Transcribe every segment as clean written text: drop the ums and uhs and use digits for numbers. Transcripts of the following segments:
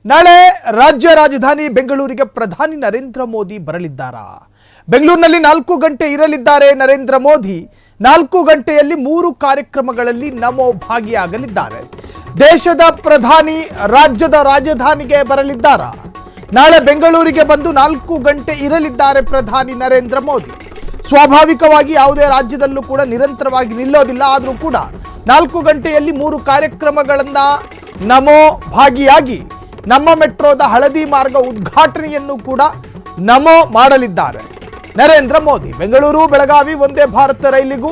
ನಾಳೆ ರಾಜ್ಯ ರಾಜಧಾನಿ ಬೆಂಗಳೂರಿಗೆ ಪ್ರಧಾನಿ ನರೇಂದ್ರ ಮೋದಿ ಬರಲಿದ್ದಾರಾ? ಬೆಂಗಳೂರಿನಲ್ಲಿ 4 ಗಂಟೆ ಇರಲಿದ್ದಾರೆ ನರೇಂದ್ರ ಮೋದಿ. 4 ಗಂಟೆಯಲ್ಲಿ 3 ಕಾರ್ಯಕ್ರಮಗಳಲ್ಲಿ ನಮೋ ಭಾಗಿಯಾಗಲಿದ್ದಾರೆ. ದೇಶದ ಪ್ರಧಾನಿ ರಾಜ್ಯದ ರಾಜಧಾನಿಗೆ ಬರಲಿದ್ದಾರಾ? ನಾಳೆ ಬೆಂಗಳೂರಿಗೆ ಬಂದು 4 ಗಂಟೆ ಇರಲಿದ್ದಾರೆ ಪ್ರಧಾನಿ ನರೇಂದ್ರ ಮೋದಿ. ಸ್ವಾಭಾವಿಕವಾಗಿ ಯಾವುದೇ ರಾಜ್ಯದಲ್ಲೂ ಕೂಡ ನಿರಂತರವಾಗಿ ನಿಲ್ಲೋದಿಲ್ಲ. ಆದರೂ ಕೂಡ 4 ಗಂಟೆಯಲ್ಲಿ 3 ಕಾರ್ಯಕ್ರಮಗಳನ್ನು ನಮೋ ಭಾಗಿಯಾಗಿ ನಮ್ಮ ಮೆಟ್ರೋದ ಹಳದಿ ಮಾರ್ಗ ಉದ್ಘಾಟನೆಯನ್ನು ಕೂಡ ನಮೋ ಮಾಡಲಿದ್ದಾರೆ ನರೇಂದ್ರ ಮೋದಿ. ಬೆಂಗಳೂರು ಬೆಳಗಾವಿ ವಂದೇ ಭಾರತ ರೈಲಿಗೂ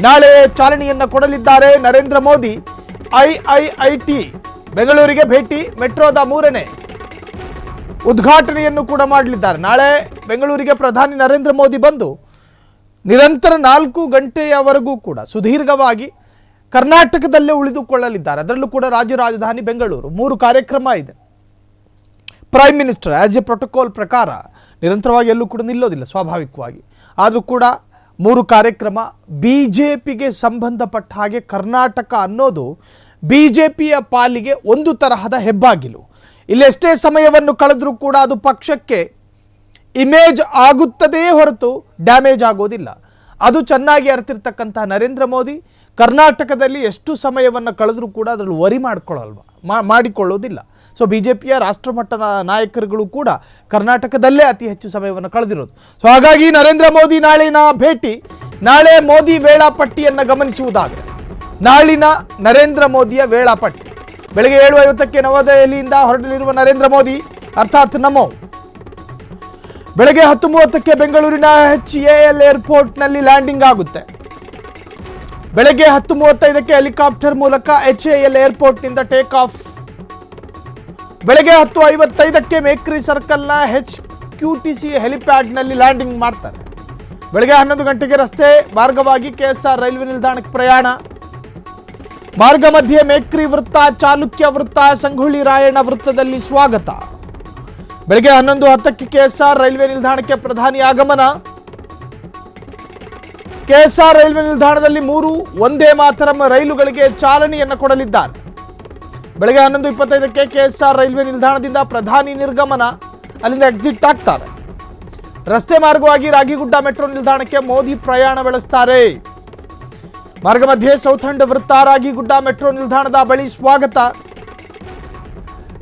ನಾಳೆ ಚಾಲನೆಯನ್ನು ಕೊಡಲಿದ್ದಾರೆ ನರೇಂದ್ರ ಮೋದಿ. ಐಐಐಟಿ ಬೆಂಗಳೂರಿಗೆ ಭೇಟಿ, ಮೆಟ್ರೋದ 3ನೇ ಉದ್ಘಾಟನೆಯನ್ನು ಕೂಡ ಮಾಡಲಿದ್ದಾರೆ. ನಾಳೆ ಬೆಂಗಳೂರಿಗೆ ಪ್ರಧಾನಿ ನರೇಂದ್ರ ಮೋದಿ ಬಂದು ನಿರಂತರ 4 ಗಂಟೆಯವರೆಗೂ ಕೂಡ ಸುದೀರ್ಘವಾಗಿ ಕರ್ನಾಟಕದಲ್ಲೇ ಉಳಿದುಕೊಳ್ಳಲಿದ್ದಾರೆ. ಅದರಲ್ಲೂ ಕೂಡ ರಾಜ್ಯ ರಾಜಧಾನಿ ಬೆಂಗಳೂರು 3 ಕಾರ್ಯಕ್ರಮ ಇದೆ. Prime minister as A protocol ಪ್ರಕಾರ ನಿರಂತರವಾಗಿ ಎಲ್ಲೂ ಕೂಡ ನಿಲ್ಲೋದಿಲ್ಲ ಸ್ವಾಭಾವಿಕವಾಗಿ. ಆದರೂ ಕೂಡ 3 ಕಾರ್ಯಕ್ರಮ. ಬಿಜೆಪಿಗೆ ಸಂಬಂಧಪಟ್ಟ ಹಾಗೆ ಕರ್ನಾಟಕ ಅನ್ನೋದು ಬಿಜೆಪಿಯ ಪಾಲಿಗೆ ಒಂದು ತರಹದ ಹೆಬ್ಬಾಗಿಲು. ಇಲ್ಲೆಷ್ಟೇ ಸಮಯವನ್ನು ಕಳೆದರೂ ಕೂಡ ಅದು ಪಕ್ಷಕ್ಕೆ ಇಮೇಜ್ ಆಗುತ್ತದೇ ಹೊರತು ಡ್ಯಾಮೇಜ್ ಆಗೋದಿಲ್ಲ. ಅದು ಚೆನ್ನಾಗಿ ಅರಿತಿರ್ತಕ್ಕಂಥ ನರೇಂದ್ರ ಮೋದಿ ಕರ್ನಾಟಕದಲ್ಲಿ ಎಷ್ಟು ಸಮಯವನ್ನು ಕಳೆದರೂ ಕೂಡ ಅದರಲ್ಲಿ ವರಿ ಮಾಡಿಕೊಳ್ಳೋದಿಲ್ಲ. ಸೊ ಬಿಜೆಪಿಯ ರಾಷ್ಟ್ರಮಟ್ಟದ ನಾಯಕರುಗಳು ಕೂಡ ಕರ್ನಾಟಕದಲ್ಲೇ ಅತಿ ಹೆಚ್ಚು ಸಮಯವನ್ನು ಕಳೆದಿರೋದು. ಸೊ ಹಾಗಾಗಿ ನರೇಂದ್ರ ಮೋದಿ ನಾಳಿನ ಭೇಟಿ, ನಾಳೆ ಮೋದಿ ವೇಳಾಪಟ್ಟಿಯನ್ನು ಗಮನಿಸುವುದಾದರೆ ನಾಳಿನ ನರೇಂದ್ರ ಮೋದಿಯ ವೇಳಾಪಟ್ಟಿ ಬೆಳಗ್ಗೆ 7:50ಕ್ಕೆ ನವದೆಹಲಿಯಿಂದ ಹೊರಡಲಿರುವ ನರೇಂದ್ರ ಮೋದಿ ಅರ್ಥಾತ್ ನಮೋ ಬೆಳಗ್ಗೆ 10:30ಕ್ಕೆ ಬೆಂಗಳೂರಿನ HAL ಏರ್ಪೋರ್ಟ್ನಲ್ಲಿ ಲ್ಯಾಂಡಿಂಗ್ ಆಗುತ್ತೆ. ಬೆಳಗ್ಗೆ 10:35ಕ್ಕೆ ಹೆಲಿಕಾಪ್ಟರ್ ಮೂಲಕ HAL ಏರ್ಪೋರ್ಟ್ನಿಂದ ಟೇಕ್ ಆಫ್. ಬೆಳಗ್ಗೆ 10:55ಕ್ಕೆ ಮೇಕ್ರಿ ಸರ್ಕಲ್ನ HQTC ಹೆಲಿಪ್ಯಾಡ್ನಲ್ಲಿ ಲ್ಯಾಂಡಿಂಗ್ ಮಾಡ್ತಾರೆ. ಬೆಳಗ್ಗೆ 11 ಗಂಟೆಗೆ ರಸ್ತೆ ಮಾರ್ಗವಾಗಿ KSR ರೈಲ್ವೆ ನಿಲ್ದಾಣಕ್ಕೆ ಪ್ರಯಾಣ. ಮಾರ್ಗ ಮಧ್ಯೆ ಮೇಕ್ರಿ ವೃತ್ತ, ಚಾಲುಕ್ಯ ವೃತ್ತ, ಸಂಗೊಳ್ಳಿ ರಾಯಣ್ಣ ವೃತ್ತದಲ್ಲಿ ಸ್ವಾಗತ. ಬೆಳಗ್ಗೆ 11:10ಕ್ಕೆ KSR ರೈಲ್ವೆ ನಿಲ್ದಾಣಕ್ಕೆ ಪ್ರಧಾನಿ ಆಗಮನ. KSR ರೈಲ್ವೆ ನಿಲ್ದಾಣದಲ್ಲಿ 3 ವಂದೇ ಮಾತರಂ ರೈಲುಗಳಿಗೆ ಚಾಲನೆಯನ್ನು ಕೊಡಲಿದ್ದಾರೆ. ಬೆಳಗ್ಗೆ 11:25ಕ್ಕೆ KSR ರೈಲ್ವೆ ನಿಲ್ದಾಣದಿಂದ ಪ್ರಧಾನಿ ನಿರ್ಗಮನ, ಅಲ್ಲಿಂದ ಎಕ್ಸಿಟ್ ಆಗ್ತಾರೆ. ರಸ್ತೆ ಮಾರ್ಗವಾಗಿ ರಾಗಿಗುಡ್ಡ ಮೆಟ್ರೋ ನಿಲ್ದಾಣಕ್ಕೆ ಮೋದಿ ಪ್ರಯಾಣ ಬೆಳೆಸ್ತಾರೆ. ಮಾರ್ಗ ಮಧ್ಯೆ ಸೌಥಂಡ್ ವೃತ್ತ, ರಾಗಿಗುಡ್ಡ ಮೆಟ್ರೋ ನಿಲ್ದಾಣದ ಬಳಿ ಸ್ವಾಗತ.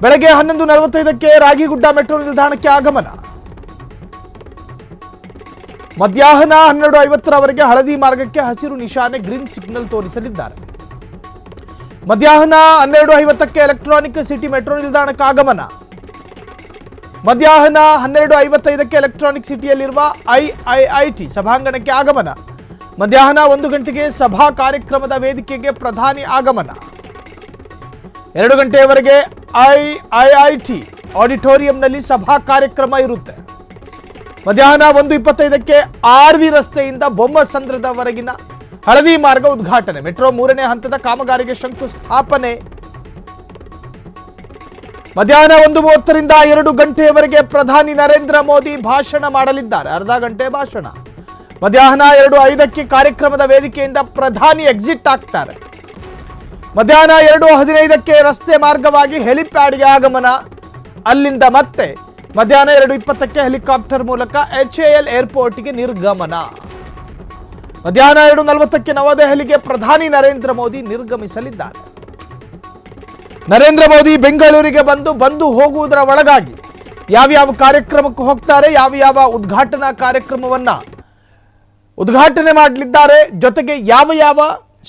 ಬೆಳಗ್ಗೆ 11:45ಕ್ಕೆ ರಾಗಿಗುಡ್ಡ ಮೆಟ್ರೋ ನಿಲ್ದಾಣಕ್ಕೆ ಆಗಮನ. ಮಧ್ಯಾಹ್ನ 12:50ರವರೆಗೆ ಹಳದಿ ಮಾರ್ಗಕ್ಕೆ ಹಸಿರು ನಿಶಾನೆ ಗ್ರೀನ್ ಸಿಗ್ನಲ್ ತೋರಿಸಲಿದ್ದಾರೆ. ಮಧ್ಯಾಹ್ನ 12:50ಕ್ಕೆ ಎಲೆಕ್ಟ್ರಾನಿಕ್ ಸಿಟಿ ಮೆಟ್ರೋ ನಿಲ್ದಾಣಕ್ಕೆ ಆಗಮನ. ಮಧ್ಯಾಹ್ನ 12:55ಕ್ಕೆ ಎಲೆಕ್ಟ್ರಾನಿಕ್ ಸಿಟಿಯಲ್ಲಿರುವ IIIT ಸಭಾಂಗಣಕ್ಕೆ ಆಗಮನ. ಮಧ್ಯಾಹ್ನ 1 ಗಂಟೆಗೆ ಸಭಾ ಕಾರ್ಯಕ್ರಮದ ವೇದಿಕೆಗೆ ಪ್ರಧಾನಿ ಆಗಮನ. 2 ಗಂಟೆಯವರೆಗೆ IIIT ಆಡಿಟೋರಿಯಂನಲ್ಲಿ ಸಭಾ ಕಾರ್ಯಕ್ರಮ ಇರುತ್ತೆ. ಮಧ್ಯಾಹ್ನ 1:25ಕ್ಕೆ RV ರಸ್ತೆಯಿಂದ ಬೊಮ್ಮಸಂದ್ರದವರೆಗಿನ ಹಳದಿ ಮಾರ್ಗ ಉದ್ಘಾಟನೆ. ಮೆಟ್ರೋ 3ನೇ ಹಂತದ ಕಾಮಗಾರಿಗೆ ಶಂಕುಸ್ಥಾಪನೆ. ಮಧ್ಯಾಹ್ನ 1:30ರಿಂದ 2 ಗಂಟೆಯವರೆಗೆ ಪ್ರಧಾನಿ ನರೇಂದ್ರ ಮೋದಿ ಭಾಷಣ ಮಾಡಲಿದ್ದಾರೆ. ಅರ್ಧ ಗಂಟೆ ಭಾಷಣ. ಮಧ್ಯಾಹ್ನ 2:05ಕ್ಕೆ ಕಾರ್ಯಕ್ರಮದ ವೇದಿಕೆಯಿಂದ ಪ್ರಧಾನಿ ಎಕ್ಸಿಟ್ ಆಗ್ತಾರೆ. ಮಧ್ಯಾಹ್ನ 2:15ಕ್ಕೆ ರಸ್ತೆ ಮಾರ್ಗವಾಗಿ ಹೆಲಿಪ್ಯಾಡ್ಗೆ ಆಗಮನ. ಅಲ್ಲಿಂದ ಮತ್ತೆ ಮಧ್ಯಾಹ್ನ 2:20ಕ್ಕೆ ಹೆಲಿಕಾಪ್ಟರ್ ಮೂಲಕ HAL ಏರ್ಪೋರ್ಟ್ಗೆ ನಿರ್ಗಮನ. ಮಧ್ಯಾಹ್ನ 2:40ಕ್ಕೆ ನವದೆಹಲಿಗೆ ಪ್ರಧಾನಿ ನರೇಂದ್ರ ಮೋದಿ ನಿರ್ಗಮಿಸಲಿದ್ದಾರೆ. ನರೇಂದ್ರ ಮೋದಿ ಬೆಂಗಳೂರಿಗೆ ಬಂದು ಹೋಗುವುದರ ಒಳಗಾಗಿ ಯಾವ್ಯಾವ ಕಾರ್ಯಕ್ರಮಕ್ಕೆ ಹೋಗ್ತಾರೆ, ಯಾವ ಉದ್ಘಾಟನಾ ಕಾರ್ಯಕ್ರಮವನ್ನ ಉದ್ಘಾಟನೆ ಮಾಡಲಿದ್ದಾರೆ, ಜೊತೆಗೆ ಯಾವ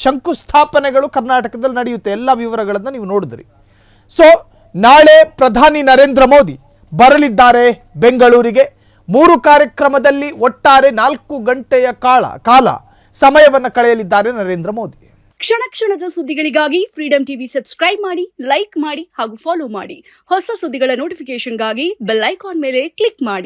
ಶಂಕುಸ್ಥಾಪನೆಗಳು ಕರ್ನಾಟಕದಲ್ಲಿ ನಡೆಯುತ್ತೆ, ಎಲ್ಲ ವಿವರಗಳನ್ನು ನೀವು ನೋಡಿದ್ರಿ. ಸೊ ನಾಳೆ ಪ್ರಧಾನಿ ನರೇಂದ್ರ ಮೋದಿ ಬರಲಿದ್ದಾರೆ ಬೆಂಗಳೂರಿಗೆ. 3 ಕಾರ್ಯಕ್ರಮದಲ್ಲಿ ಒಟ್ಟಾರೆ 4 ಗಂಟೆಯ ಕಾಲ ಸಮಯವನ್ನು ಕಳೆಯಲಿದ್ದಾರೆ ನರೇಂದ್ರ ಮೋದಿ. ಕ್ಷಣ ಕ್ಷಣದ ಸುದ್ದಿಗಳಿಗಾಗಿ ಫ್ರೀಡಂ ಟಿವಿ ಸಬ್ಸ್ಕ್ರೈಬ್ ಮಾಡಿ, ಲೈಕ್ ಮಾಡಿ ಹಾಗೂ ಫಾಲೋ ಮಾಡಿ. ಹೊಸ ಸುದ್ದಿಗಳ ನೋಟಿಫಿಕೇಶನ್ಗಾಗಿ ಬೆಲ್ ಐಕಾನ್ ಮೇಲೆ ಕ್ಲಿಕ್ ಮಾಡಿ.